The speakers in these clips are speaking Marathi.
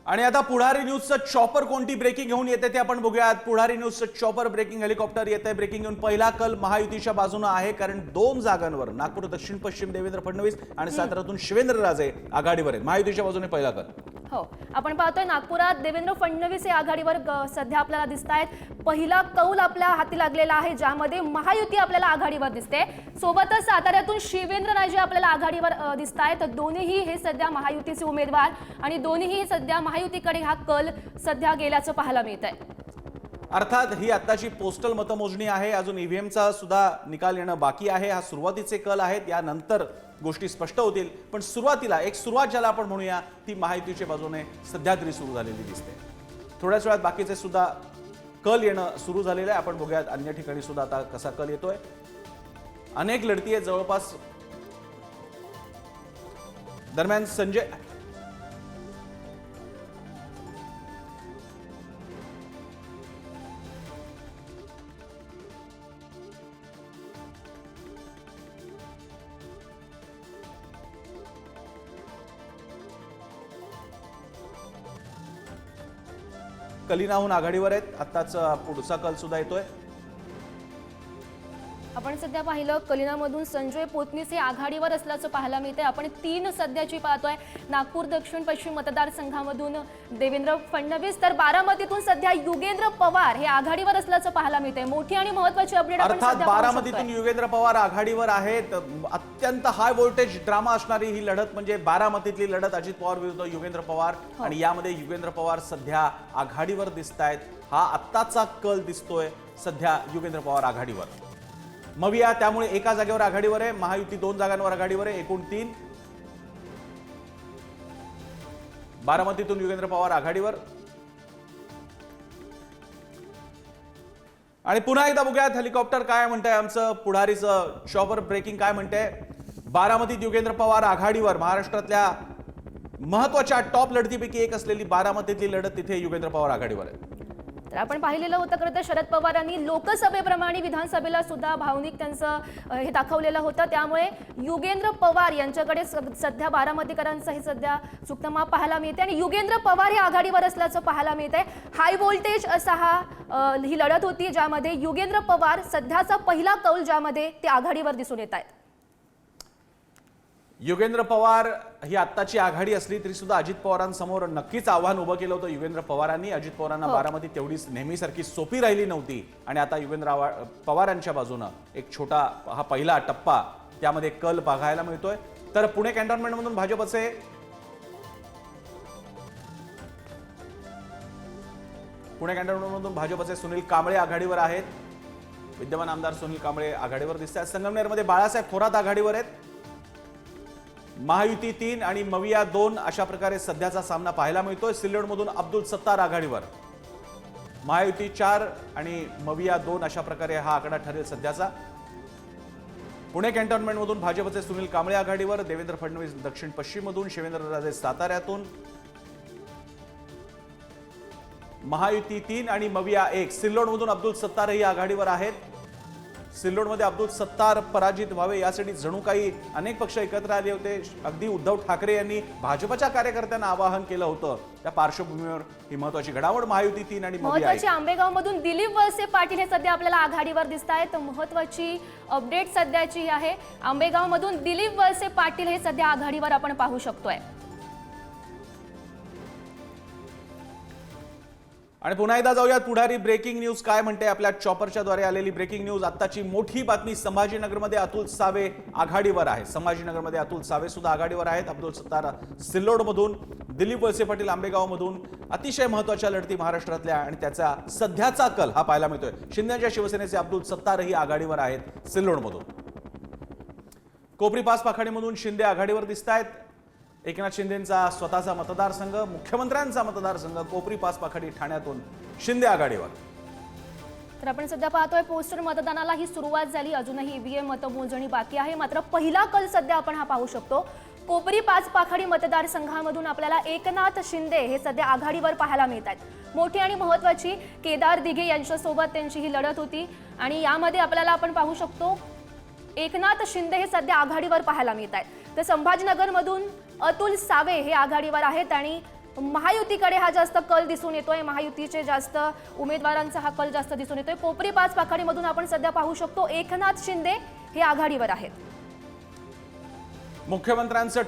आणि आता पुढारी न्यूजचं चॉपर कोणती ब्रेकिंग घेऊन येते ते आपण बघूयात। पुढारी न्यूजचं चॉपर ब्रेकिंग हेलिकॉप्टर येते ब्रेकिंग घेऊन। पहिला कल महायुतीच्या बाजूने आहे, कारण 2 जागांवर नागपूर दक्षिण पश्चिम देवेंद्र फडणवीस आणि साताऱ्यातून शिवेंद्रराजे आघाडीवर आहेत। महायुतीच्या बाजूने पहिला कल। हो, आपण पाहतोय नागपुरात देवेंद्र फडणवीस हे आघाडीवर सध्या आपल्याला दिसतायत। पहिला कौल आपल्या हाती लागलेला आहे, ज्यामध्ये महायुती आपल्याला आघाडीवर दिसते। सोबतच साताऱ्यातून शिवेंद्रराजे आपल्याला आघाडीवर दिसतायत। दोन्हीही हे सध्या महायुतीचे उमेदवार आणि दोन्हीही सध्या महायुतीकडे हा कल सध्या गेल्याचं पाहायला मिळतंय। अर्थात ही आत्ताची पोस्टल मतमोजणी आहे, अजून ईव्हीएमचा सुद्धा निकाल येणं बाकी आहे। हा सुरुवातीचे कल आहेत, यानंतर गोष्टी स्पष्ट होतील। पण सुरुवातीला एक सुरुवात ज्याला आपण म्हणूया ती महायुतीच्या बाजूने सध्या तरी सुरू झालेली दिसते। थोड्याच वेळात बाकीचे सुद्धा कल येणं सुरू झालेलं आहे। आपण बघूयात अन्य ठिकाणी सुद्धा आता कसा कल येतोय। अनेक लढती आहेत जवळपास। दरम्यान संजय कलिनाहून आघाडीवर आहेत। आत्ताच पुढचा कल सुद्धा येतोय। आपण सध्या पाहिलं कलिनामधून संजय पोतनीस हे आघाडीवर असल्याचं पाहायला मिळते। आपण 3 सध्याची पाहतोय। नागपूर दक्षिण पश्चिम मतदारसंघामधून देवेंद्र फडणवीस, तर बारामतीतून सध्या युगेंद्र पवार हे आघाडीवर असल्याचं पाहायला मिळते। मोठी आणि महत्त्वाची अपडेट आपण अर्थात सध्या पाहू बारामतीतून युगेंद्र पवार आघाडीवर आहेत। अत्यंत हाय व्होल्टेज ड्रामा असणारी ही लढत म्हणजे बारामतीतली लढत अजित पवार विरुद्ध युगेंद्र पवार, आणि यामध्ये युगेंद्र पवार सध्या आघाडीवर दिसतायत। हा आत्ताचा कल दिसतोय, सध्या युगेंद्र पवार आघाडीवर। मविया त्यामुळे एका जागेवर आघाडीवर आहे। महायुती 2 जागांवर आघाडीवर आहे, एकूण 3। बारामतीतून युगेंद्र पवार आघाडीवर। आणि पुन्हा एकदा बघूयात हेलिकॉप्टर काय म्हणतंय, आमचं पुढारीचं चॉपर ब्रेकिंग काय म्हणतंय। बारामतीत युगेंद्र पवार आघाडीवर। महाराष्ट्रातल्या महत्त्वाच्या टॉप लढतीपैकी एक असलेली बारामतीतली लढत, तिथे युगेंद्र पवार आघाडीवर आहे। तर आपण पाहिलेलं होतं खरं तर शरद पवारांनी लोकसभेप्रमाणे विधानसभेला सुद्धा भावनिक त्यांचं हे दाखवलेलं होतं। त्यामुळे युगेंद्र पवार यांच्याकडे सध्या बारामतीकरांचं हे सध्या सुक्तमा पाहायला मिळते आणि युगेंद्र पवार हे आघाडीवर असल्याचं पाहायला मिळतंय। हाय व्होल्टेज असा ही लढत होती, ज्यामध्ये युगेंद्र पवार सध्याचा पहिला कौल ज्यामध्ये ते आघाडीवर दिसून येत आहेत। युगेंद्र पवार ही आत्ताची आघाडी असली तरी सुद्धा अजित पवारांसमोर नक्कीच आव्हान उभं केलं होतं युगेंद्र पवारांनी। अजित पवारांना बारामती तेवढीच नेहमीसारखी सोपी राहिली नव्हती, आणि आता युगेंद्र पवारांच्या बाजूनं एक छोटा हा पहिला टप्पा त्यामध्ये कल बघायला मिळतोय। तर पुणे कॅन्टोन्मेंटमधून भाजपचे सुनील कांबळे आघाडीवर आहेत। विद्यमान आमदार सुनील कांबळे आघाडीवर दिसतात। संगमनेरमध्ये बाळासाहेब थोरात आघाडीवर आहेत। महायुती 3 आणि मविया 2 अशा प्रकारे सध्याचा सामना पाहायला मिळतोय। सिल्लोडमधून अब्दुल सत्तार आघाडीवर। महायुती 4 आणि मविया 2 अशा प्रकारे हा आकडा ठरेल सध्याचा। पुणे कॅन्टोन्मेंटमधून भाजपचे सुनील कांबळे आघाडीवर। देवेंद्र फडणवीस दक्षिण पश्चिम मधून, शिवेंद्रराजे साताऱ्यातून। महायुती 3 आणि मविया 1। सिल्लोडमधून अब्दुल सत्तारही आघाडीवर आहेत। सिल्लोडमध्ये अब्दुल सत्तार पराजित व्हावे यासाठी जणू काही अनेक पक्ष एकत्र आले होते। अगदी उद्धव ठाकरे यांनी भाजपच्या कार्यकर्त्यांना आवाहन केलं होतं। त्या पार्श्वभूमीवर ही महत्त्वाची घडामोड महायुती 3 आणि मविया 1। महत्त्वाची आंबेगावमधून दिलीप वळसे पाटील हे सध्या आपल्याला आघाडीवर दिसतायत। महत्त्वाची अपडेट सध्याची आहे, आंबेगावमधून दिलीप वळसे पाटील हे सध्या आघाडीवर आपण पाहू शकतोय। आणि पुन्हा एकदा जाऊयात पुढारी ब्रेकिंग न्यूज काय म्हणते। आपल्या चॉपरच्या द्वारे आलेली ब्रेकिंग न्यूज। आत्ताची मोठी बातमी, संभाजीनगरमध्ये अतुल सावे आघाडीवर आहे। संभाजीनगरमध्ये अतुल सावे सुद्धा आघाडीवर आहेत। अब्दुल सत्तार सिल्लोडमधून, दिलीप वळसे पाटील आंबेगावमधून। अतिशय महत्त्वाच्या लढती महाराष्ट्रातल्या, आणि त्याचा सध्याचा कल हा पाहायला मिळतोय। शिंदेच्या शिवसेनेचे अब्दुल सत्तारही आघाडीवर आहेत सिल्लोडमधून। कोपरी पाच पाखाडीमधून शिंदे आघाडीवर दिसतायत। एकनाथ शिंदेंचा स्वतःचा मतदारसंघ, मुख्यमंत्र्यांचा मतदारसंघ कोपरी पाच पाखाडी ठाण्यातून शिंदे आघाडीवर। तर आपण सध्या पाहतोय पोस्टल मतदानाला ही सुरुवात झाली, अजूनही ईव्हीएम मतमोजणी बाकी आहे। मात्र पहिला कल सध्या आपण हा पाहू शकतो। कोपरी पाच पाखाडी मतदारसंघामधून आपल्याला एकनाथ शिंदे हे सध्या आघाडीवर पाहायला मिळतात। मोठी आणि महत्त्वाची केदार दिघे यांच्यासोबत त्यांची ही लढत होती, आणि यामध्ये आपल्याला आपण पाहू शकतो एकनाथ शिंदे हे सध्या आघाडीवर पाहायला मिळतात। तर संभाजीनगरमधून अतुल सावे हे आघाडीवर आहेत, आणि महायुतीकडे हा जास्त कल दिसून येतोय, महायुतीचे जास्त उमेदवारांचा हा कल जास्त दिसून येतोय. कोपरी 5 आघाडीमधून आपण सध्या पाहू शकतो एकनाथ शिंदे हे आघाडीवर आहेत. मुख्यमंत्र्यांचं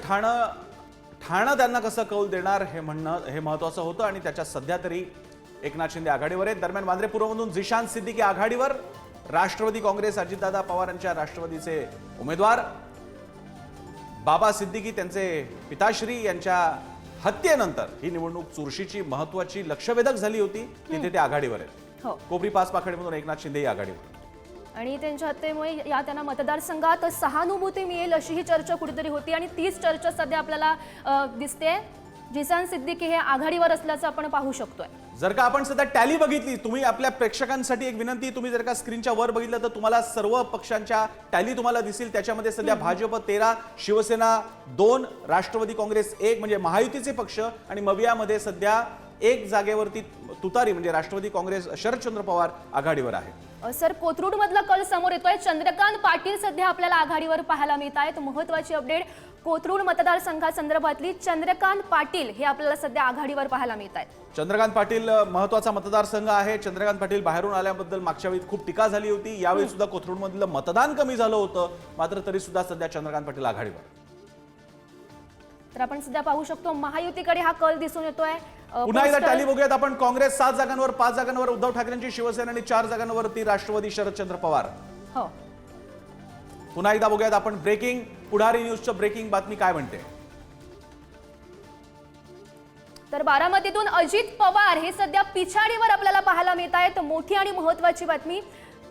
ठाणं त्यांना कसं कौल देणार हे महत्वाचं होतं आणि त्याच्या सध्या तरी एकनाथ शिंदे आघाडीवर आहेत. दरम्यान वांद्रे पूर्वमधून जिशान सिद्दीकी आघाडीवर, राष्ट्रवादी काँग्रेस अजितदादा पवार यांच्या राष्ट्रवादीचे उमेदवार बाबा सिद्दीकी त्यांचे पिताश्री यांच्या हत्येनंतर ही निवडणूक चुरशीची महत्वाची लक्षवेधक झाली होती, तिथे ते आघाडीवर आहेत. हो. कोपरी 5 आघाडीमधून एकनाथ शिंदे ही आघाडीवर. आणि त्यांच्या हत्येमुळे या त्यांना मतदारसंघात सहानुभूती मिळेल अशी ही चर्चा कुठेतरी होती आणि तीच चर्चा सध्या आपल्याला दिसते. जिशान सिद्दीकी हे आघाडीवर असल्याचं आपण पाहू शकतोय. जर का आपण सध्या टॅली बघितली, तुम्ही आपल्या प्रेक्षकांसाठी एक विनंती, तुम्ही जर का स्क्रीनच्या वर बघितलं तर तुम्हाला सर्व पक्षांच्या टॅली तुम्हाला दिसतील. त्याच्यामध्ये सध्या भाजप 13, शिवसेना 2, राष्ट्रवादी काँग्रेस 1 म्हणजे महायुतीचे पक्ष आणि मवियामध्ये सध्या 1 जागेवरती तुतारी म्हणजे राष्ट्रवादी काँग्रेस शरदचंद्र पवार आघाडीवर आहे. सर, कोथरूड मधला कल समोर येतोय. चंद्रकांत पाटील सध्या आपल्याला आघाडीवर पाहायला मिळत आहेत. महत्वाची अपडेट कोथरूड मतदारसंघासंदर्भातली, चंद्रकांत पाटील हे आपल्याला सध्या आघाडीवर पाहायला मिळत आहेत. चंद्रकांत पाटील महत्वाचा मतदारसंघ आहे. चंद्रकांत पाटील बाहेरून आल्याबद्दल मागच्या वेळी खूप टीका झाली होती. यावेळी सुद्धा कोथरूड मधलं मतदान कमी झालं होतं, मात्र तरी सुद्धा सध्या चंद्रकांत पाटील आघाडीवर. तर आपण सध्या पाहू शकतो महायुतीकडे हा कल दिसून येतोय. पुन्हा एकदा टॅली बघूयात आपण. काँग्रेस 7 जागांवर, 5 जागांवर उद्धव ठाकरेंची शिवसेना आणि 4 जागांवरती राष्ट्रवादी शरदचंद्र पवार. हो. पुन्हा एकदा बघूयात आपण ब्रेकिंग पुढारी न्यूजचं ब्रेकिंग बातमी काय म्हणते. तर बारामतीतून अजित पवार हे सध्या पिछाडीवर आपल्याला पाहायला मिळत आहेत. मोठी आणि महत्वाची बातमी.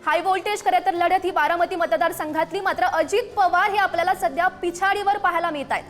हाय व्होल्टेज खरं तर लढत ही बारामती मतदारसंघातली, मात्र अजित पवार हे आपल्याला सध्या पिछाडीवर पाहायला मिळत आहेत.